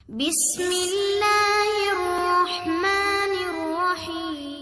بسم اللہ الرحمن الرحیم۔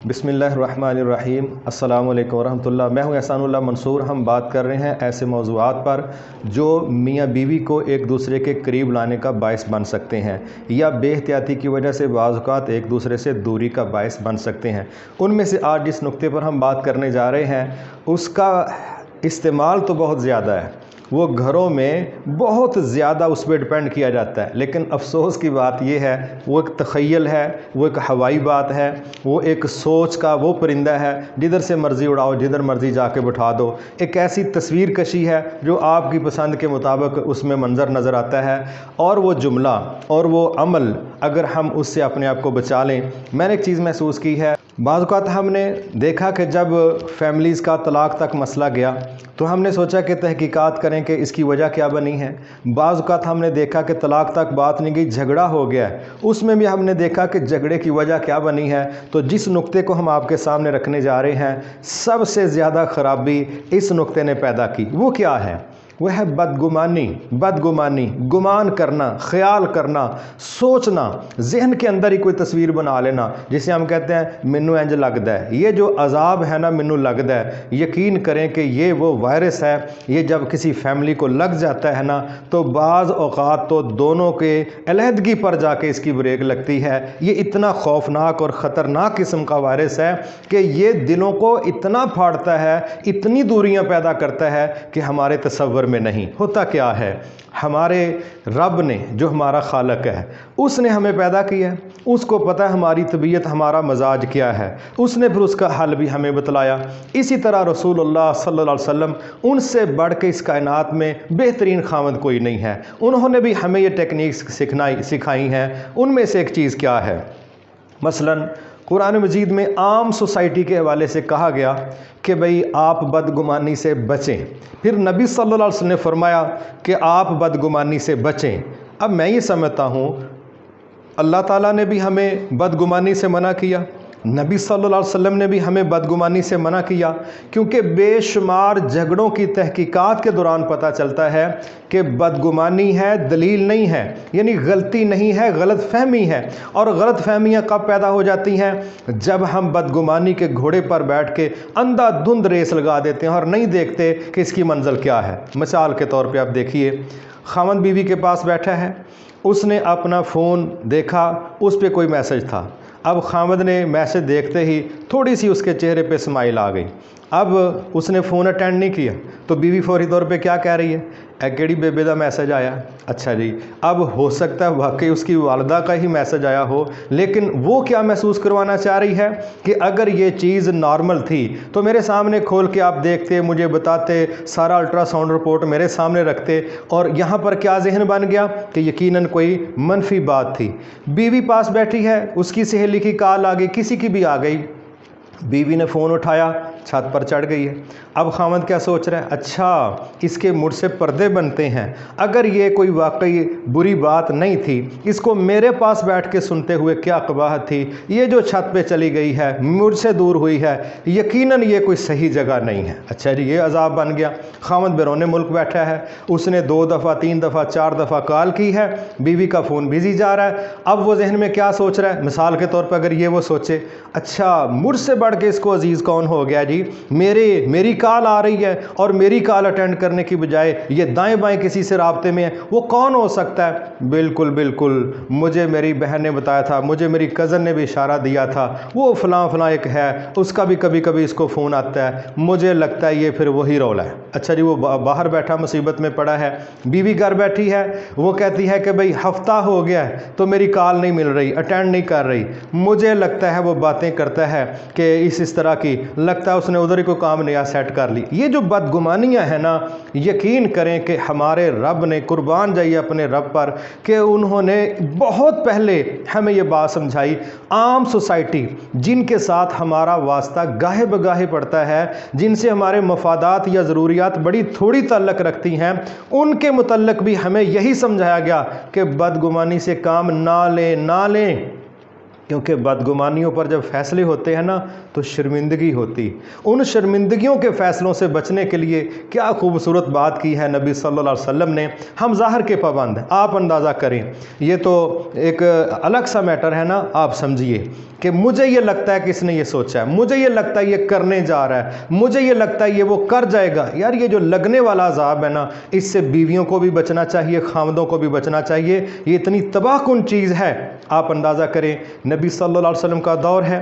بسم اللہ الرحمن الرحیم۔ السلام علیکم ورحمۃ اللہ۔ میں ہوں احسان اللہ منصور۔ ہم بات کر رہے ہیں ایسے موضوعات پر جو میاں بیوی کو ایک دوسرے کے قریب لانے کا باعث بن سکتے ہیں یا بے احتیاطی کی وجہ سے بعض اوقات ایک دوسرے سے دوری کا باعث بن سکتے ہیں۔ ان میں سے آج جس نقطے پر ہم بات کرنے جا رہے ہیں اس کا استعمال تو بہت زیادہ ہے، وہ گھروں میں بہت زیادہ اس پہ ڈپینڈ کیا جاتا ہے، لیکن افسوس کی بات یہ ہے وہ ایک تخیل ہے، وہ ایک ہوائی بات ہے، وہ ایک سوچ کا وہ پرندہ ہے جدھر سے مرضی اڑاؤ، جدھر مرضی جا کے بٹھا دو۔ ایک ایسی تصویر کشی ہے جو آپ کی پسند کے مطابق اس میں منظر نظر آتا ہے، اور وہ جملہ اور وہ عمل اگر ہم اس سے اپنے آپ کو بچا لیں۔ میں نے ایک چیز محسوس کی ہے، بعض اوقات ہم نے دیکھا کہ جب فیملیز کا طلاق تک مسئلہ گیا تو ہم نے سوچا کہ تحقیقات کریں کہ اس کی وجہ کیا بنی ہے۔ بعض اوقات ہم نے دیکھا کہ طلاق تک بات نہیں گئی، جھگڑا ہو گیا ہے، اس میں بھی ہم نے دیکھا کہ جھگڑے کی وجہ کیا بنی ہے۔ تو جس نقطے کو ہم آپ کے سامنے رکھنے جا رہے ہیں، سب سے زیادہ خرابی اس نقطے نے پیدا کی، وہ کیا ہے؟ وہ ہے بدگمانی، گمان کرنا، خیال کرنا، سوچنا، ذہن کے اندر ہی کوئی تصویر بنا لینا، جسے ہم کہتے ہیں مینو انج لگتا ہے، یہ جو عذاب ہے نا مینو لگتا ہے۔ یقین کریں کہ یہ وہ وائرس ہے، یہ جب کسی فیملی کو لگ جاتا ہے نا تو بعض اوقات تو دونوں کے علیحدگی پر جا کے اس کی بریک لگتی ہے۔ یہ اتنا خوفناک اور خطرناک قسم کا وائرس ہے کہ یہ دلوں کو اتنا پھاڑتا ہے، اتنی دوریاں پیدا کرتا ہے کہ ہمارے تصور میں نہیں ہوتا۔ کیا ہے؟ ہمارے رب نے جو ہمارا خالق ہے، اس نے ہمیں پیدا کیا ہے، اس کو پتہ ہے ہماری طبیعت، ہمارا مزاج کیا ہے، اس نے پھر اس کا حل بھی ہمیں بتلایا۔ اسی طرح رسول اللہ صلی اللہ علیہ وسلم، ان سے بڑھ کے اس کائنات میں بہترین خاوند کوئی نہیں ہے، انہوں نے بھی ہمیں یہ ٹیکنیکس سکھائی ہیں۔ ان میں سے ایک چیز کیا ہے؟ مثلاً قرآن مجید میں عام سوسائٹی کے حوالے سے کہا گیا کہ بھئی آپ بدگمانی سے بچیں، پھر نبی صلی اللہ علیہ وسلم نے فرمایا کہ آپ بدگمانی سے بچیں۔ اب میں یہ سمجھتا ہوں اللہ تعالیٰ نے بھی ہمیں بدگمانی سے منع کیا، نبی صلی اللہ علیہ وسلم نے بھی ہمیں بدگمانی سے منع کیا، کیونکہ بے شمار جھگڑوں کی تحقیقات کے دوران پتہ چلتا ہے کہ بدگمانی ہے، دلیل نہیں ہے، یعنی غلطی نہیں ہے، غلط فہمی ہے۔ اور غلط فہمیاں کب پیدا ہو جاتی ہیں؟ جب ہم بدگمانی کے گھوڑے پر بیٹھ کے اندھا دھند ریس لگا دیتے ہیں اور نہیں دیکھتے کہ اس کی منزل کیا ہے۔ مثال کے طور پہ آپ دیکھیے، خاوند بیوی کے پاس بیٹھا ہے، اس نے اپنا فون دیکھا، اس پہ کوئی میسج تھا۔ اب خاوند نے میسج دیکھتے ہی تھوڑی سی اس کے چہرے پہ اسمائل آ گئی، اب اس نے فون اٹینڈ نہیں کیا تو بیوی فوری طور پہ کیا کہہ رہی ہے؟ اے کیڑی بیبے دا میسج آیا؟ اچھا جی، اب ہو سکتا ہے واقعی اس کی والدہ کا ہی میسج آیا ہو، لیکن وہ کیا محسوس کروانا چاہ رہی ہے کہ اگر یہ چیز نارمل تھی تو میرے سامنے کھول کے آپ دیکھتے، مجھے بتاتے، سارا الٹرا ساؤنڈ رپورٹ میرے سامنے رکھتے، اور یہاں پر کیا ذہن بن گیا کہ یقیناً کوئی منفی بات تھی۔ بیوی پاس بیٹھی ہے، اس کی سہیلی کی کال آ گئی، کسی کی بھی آ گئی، بیوی نے فون اٹھایا، چھت پر چڑھ گئی ہے۔ اب خاوند کیا سوچ رہا ہے؟ اچھا، اس کے مڑ سے پردے بنتے ہیں، اگر یہ کوئی واقعی بری بات نہیں تھی، اس کو میرے پاس بیٹھ کے سنتے ہوئے کیا قباحت تھی، یہ جو چھت پہ چلی گئی ہے، مجھ سے دور ہوئی ہے، یقیناً یہ کوئی صحیح جگہ نہیں ہے۔ اچھا جی، یہ عذاب بن گیا۔ خاوند بیرون ملک بیٹھا ہے، اس نے 2 دفعہ 3 دفعہ 4 دفعہ کال کی ہے، بیوی کا فون بزی جا رہا ہے۔ اب وہ ذہن میں کیا سوچ رہا ہے؟ مثال کے طور پر اگر یہ وہ سوچے، اچھا مجھ سے بڑھ کے اس کو عزیز کون ہو گیا جی، میری کال آ رہی ہے اور میری کال اٹینڈ کرنے کی بجائے یہ دائیں بائیں کسی سے رابطے میں ہے، وہ کون ہو سکتا ہے؟ بالکل مجھے میری بہن نے بتایا تھا، مجھے میری کزن نے بھی اشارہ دیا تھا، وہ فلاں ایک ہے، اس کا بھی کبھی اس کو فون آتا ہے، مجھے لگتا ہے یہ پھر وہی رولا ہے۔ اچھا جی، وہ باہر بیٹھا مصیبت میں پڑا ہے، بیوی گھر بیٹھی ہے، وہ کہتی ہے کہ بھئی ہفتہ ہو گیا ہے تو میری کال نہیں مل رہی، اٹینڈ نہیں کر رہی، مجھے لگتا ہے وہ باتیں کرتا ہے کہ اس طرح کی، لگتا ہے اس نے ادھر ہی کوئی کام نیا سیٹ کر لی۔ یہ جو بدگمانیاں ہیں نا، یقین کریں کہ ہمارے رب نے، قربان جائیے اپنے رب پر، کہ انہوں نے بہت پہلے ہمیں یہ بات سمجھائی۔ عام سوسائٹی جن کے ساتھ ہمارا واسطہ گاہے بگاہے پڑتا ہے، جن سے ہمارے مفادات یا ضروریات بڑی تھوڑی تعلق رکھتی ہیں، ان کے متعلق بھی ہمیں یہی سمجھایا گیا کہ بدگمانی سے کام نہ لیں۔ کیونکہ بدگمانیوں پر جب فیصلے ہوتے ہیں نا تو شرمندگی ہوتی. ان شرمندگیوں کے فیصلوں سے بچنے کے لیے کیا خوبصورت بات کی ہے نبی صلی اللہ علیہ وسلم نے. ہم ظاہر کے پابند ہیں. آپ اندازہ کریں, یہ تو ایک الگ سا میٹر ہے نا. آپ سمجھیے کہ مجھے یہ لگتا ہے کہ اس نے یہ سوچا ہے, مجھے یہ لگتا ہے یہ کرنے جا رہا ہے, مجھے یہ لگتا ہے یہ وہ کر جائے گا. یار یہ جو لگنے والا عذاب ہے نا, اس سے بیویوں کو بھی بچنا چاہیے, خامدوں کو بھی بچنا چاہیے. یہ اتنی تباہ کن چیز ہے. آپ اندازہ کریں, نبی صلی اللہ علیہ وسلم کا دور ہے,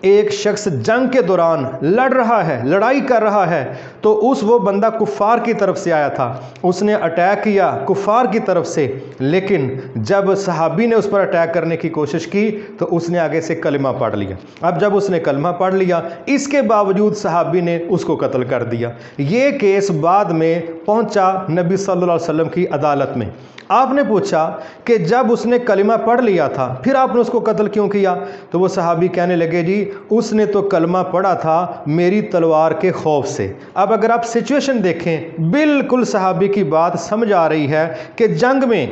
ایک شخص جنگ کے دوران لڑ رہا ہے, لڑائی کر رہا ہے, تو وہ بندہ کفار کی طرف سے آیا تھا, اس نے اٹیک کیا کفار کی طرف سے. لیکن جب صحابی نے اس پر اٹیک کرنے کی کوشش کی تو اس نے آگے سے کلمہ پڑھ لیا. اب جب اس نے کلمہ پڑھ لیا, اس کے باوجود صحابی نے اس کو قتل کر دیا. یہ کیس بعد میں پہنچا نبی صلی اللہ علیہ وسلم کی عدالت میں. آپ نے پوچھا کہ جب اس نے کلمہ پڑھ لیا تھا پھر آپ نے اس کو قتل کیوں کیا؟ تو وہ صحابی کہنے لگے, جی اس نے تو کلمہ پڑھا تھا میری تلوار کے خوف سے. اب اگر آپ سچویشن دیکھیں, بالکل صحابی کی بات سمجھ آ رہی ہے کہ جنگ میں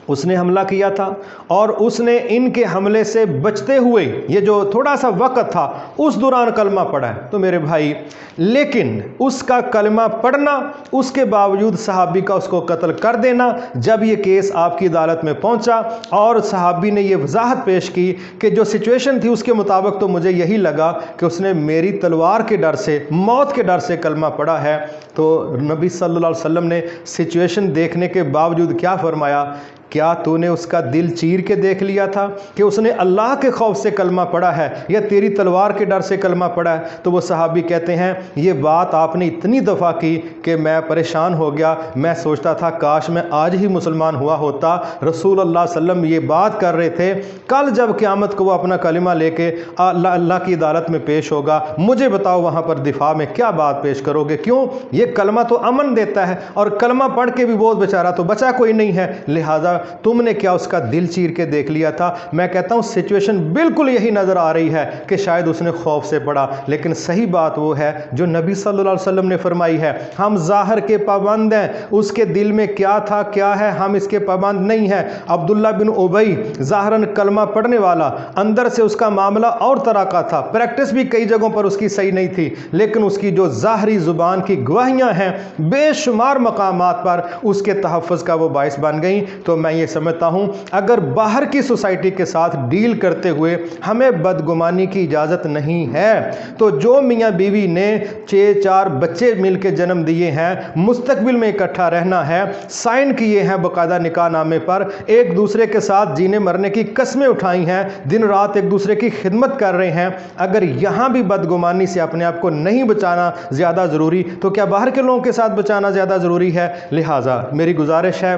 اس نے حملہ کیا تھا اور اس نے ان کے حملے سے بچتے ہوئے یہ جو تھوڑا سا وقت تھا اس دوران کلمہ پڑھا ہے. تو میرے بھائی, لیکن اس کا کلمہ پڑھنا, اس کے باوجود صحابی کا اس کو قتل کر دینا, جب یہ کیس آپ کی عدالت میں پہنچا اور صحابی نے یہ وضاحت پیش کی کہ جو سچویشن تھی اس کے مطابق تو مجھے یہی لگا کہ اس نے میری تلوار کے ڈر سے, موت کے ڈر سے کلمہ پڑھا ہے, تو نبی صلی اللہ علیہ وسلم نے سچویشن دیکھنے کے باوجود کیا فرمایا, کیا تو نے اس کا دل چیر کے دیکھ لیا تھا کہ اس نے اللہ کے خوف سے کلمہ پڑھا ہے یا تیری تلوار کے ڈر سے کلمہ پڑھا ہے؟ تو وہ صحابی کہتے ہیں, یہ بات آپ نے اتنی دفعہ کی کہ میں پریشان ہو گیا. میں سوچتا تھا کاش میں آج ہی مسلمان ہوا ہوتا. رسول اللہ صلی اللہ علیہ وسلم یہ بات کر رہے تھے, کل جب قیامت کو وہ اپنا کلمہ لے کے اللہ کی عدالت میں پیش ہوگا, مجھے بتاؤ وہاں پر دفاع میں کیا بات پیش کرو گے؟ کیوں؟ یہ کلمہ تو امن دیتا ہے اور کلمہ پڑھ کے بھی بہت بیچارہ تو بچا کوئی نہیں ہے, لہٰذا تم نے کیا اس کا دل چیر کے دیکھ لیا تھا؟ میں کہتا ہوں سچویشن بالکل یہی نظر آ رہی ہے کہ شاید اس نے خوف سے پڑھا, لیکن صحیح بات وہ ہے جو نبی صلی اللہ علیہ وسلم نے فرمائی ہے. ہم ظاہر کے پابند ہیں, اس کے دل میں کیا تھا کیا ہے ہم اس کے پابند نہیں ہیں. عبداللہ بن ابی ظاہراً کلمہ پڑھنے والا, اندر سے اس کا معاملہ اور طرح کا تھا, پریکٹس بھی کئی جگہوں پر اس کی صحیح نہیں تھی, لیکن اس کی جو ظاہری زبان کی گواہیاں ہیں بے شمار مقامات پر اس کے تحفظ کا وہ باعث بن گئیں. تو میں یہ سمجھتا ہوں اگر باہر کی سوسائٹی کے ساتھ ڈیل کرتے ہوئے ہمیں بدگمانی کی اجازت نہیں ہے, تو جو میاں بیوی نے 6-4 بچے مل کے جنم دیے ہیں, مستقبل میں اکٹھا رہنا ہے, سائن کیے ہیں باقاعدہ نکاح نامے پر, ایک دوسرے کے ساتھ جینے مرنے کی قسمیں اٹھائی ہیں, دن رات ایک دوسرے کی خدمت کر رہے ہیں, اگر یہاں بھی بدگمانی سے اپنے آپ کو نہیں بچانا زیادہ ضروری تو کیا باہر کے لوگوں کے ساتھ بچانا زیادہ ضروری ہے؟ لہٰذا میری گزارش ہے,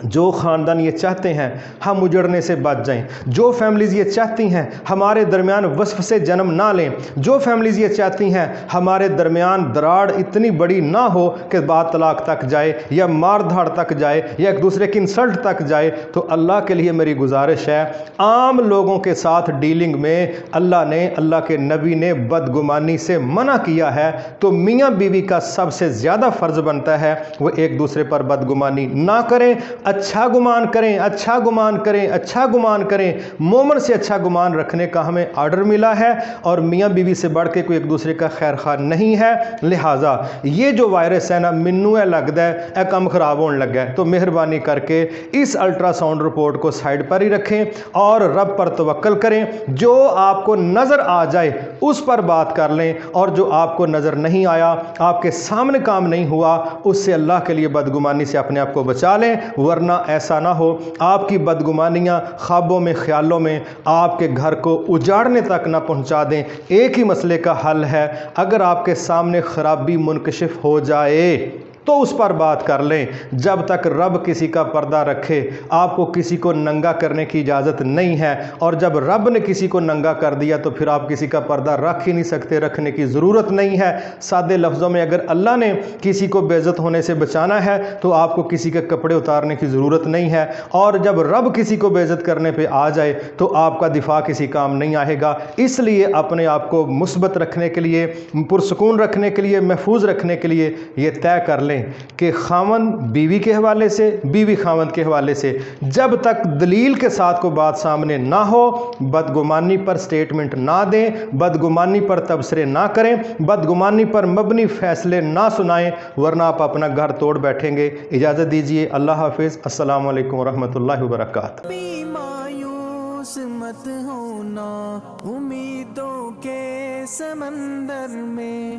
جو خاندان یہ چاہتے ہیں ہم اجڑنے سے بچ جائیں, جو فیملیز یہ چاہتی ہیں ہمارے درمیان وصف سے جنم نہ لیں, جو فیملیز یہ چاہتی ہیں ہمارے درمیان دراڑ اتنی بڑی نہ ہو کہ بات طلاق تک جائے یا مار دھاڑ تک جائے یا ایک دوسرے کی انسلٹ تک جائے, تو اللہ کے لیے میری گزارش ہے, عام لوگوں کے ساتھ ڈیلنگ میں اللہ کے نبی نے بدگمانی سے منع کیا ہے. تو میاں بیوی کا سب سے زیادہ فرض بنتا ہے وہ ایک دوسرے پر بدگمانی نہ کریں, اچھا گمان کریں, اچھا گمان کریں, اچھا گمان کریں. مومن سے اچھا گمان رکھنے کا ہمیں آرڈر ملا ہے اور میاں بیوی سے بڑھ کے کوئی ایک دوسرے کا خیر خواہ نہیں ہے. لہٰذا یہ جو وائرس ہے نا, منو ہے لگتا ہے اے کم خراب ہونے لگا ہے, تو مہربانی کر کے اس الٹرا ساؤنڈ رپورٹ کو سائڈ پر ہی رکھیں اور رب پر توکل کریں. جو آپ کو نظر آ جائے اس پر بات کر لیں, اور جو آپ کو نظر نہیں آیا, آپ کے سامنے کام نہیں ہوا, اس سے اللہ کے لیے بدگمانی سے اپنے آپ کو بچا لیں. ورنہ ایسا نہ ہو آپ کی بدگمانیاں خوابوں میں خیالوں میں آپ کے گھر کو اجاڑنے تک نہ پہنچا دیں. ایک ہی مسئلے کا حل ہے, اگر آپ کے سامنے خرابی منکشف ہو جائے تو اس پر بات کر لیں. جب تک رب کسی کا پردہ رکھے آپ کو کسی کو ننگا کرنے کی اجازت نہیں ہے, اور جب رب نے کسی کو ننگا کر دیا تو پھر آپ کسی کا پردہ رکھ ہی نہیں سکتے, رکھنے کی ضرورت نہیں ہے. سادے لفظوں میں اگر اللہ نے کسی کو بے عزت ہونے سے بچانا ہے تو آپ کو کسی کے کپڑے اتارنے کی ضرورت نہیں ہے, اور جب رب کسی کو بے عزت کرنے پہ آ جائے تو آپ کا دفاع کسی کام نہیں آئے گا. اس لیے اپنے آپ کو مثبت رکھنے کے لیے, پرسکون رکھنے کے لیے, محفوظ رکھنے کے لیے یہ طے کر لیں کریں کہ خاوند بیوی کے حوالے سے، بیوی خاوند کے حوالے سے، جب تک دلیل کے ساتھ کو بات سامنے نہ ہو بدگمانی پر سٹیٹمنٹ نہ دیں، بدگمانی پر تبصرے نہ کریں، بدگمانی پر مبنی فیصلے نہ سنائیں، ورنہ آپ اپنا گھر توڑ بیٹھیں گے۔ اجازت دیجیے، اللہ حافظ، السلام علیکم ورحمۃ اللہ وبرکاتہ۔ مایوس مت ہونا امیدوں کے سمندر میں،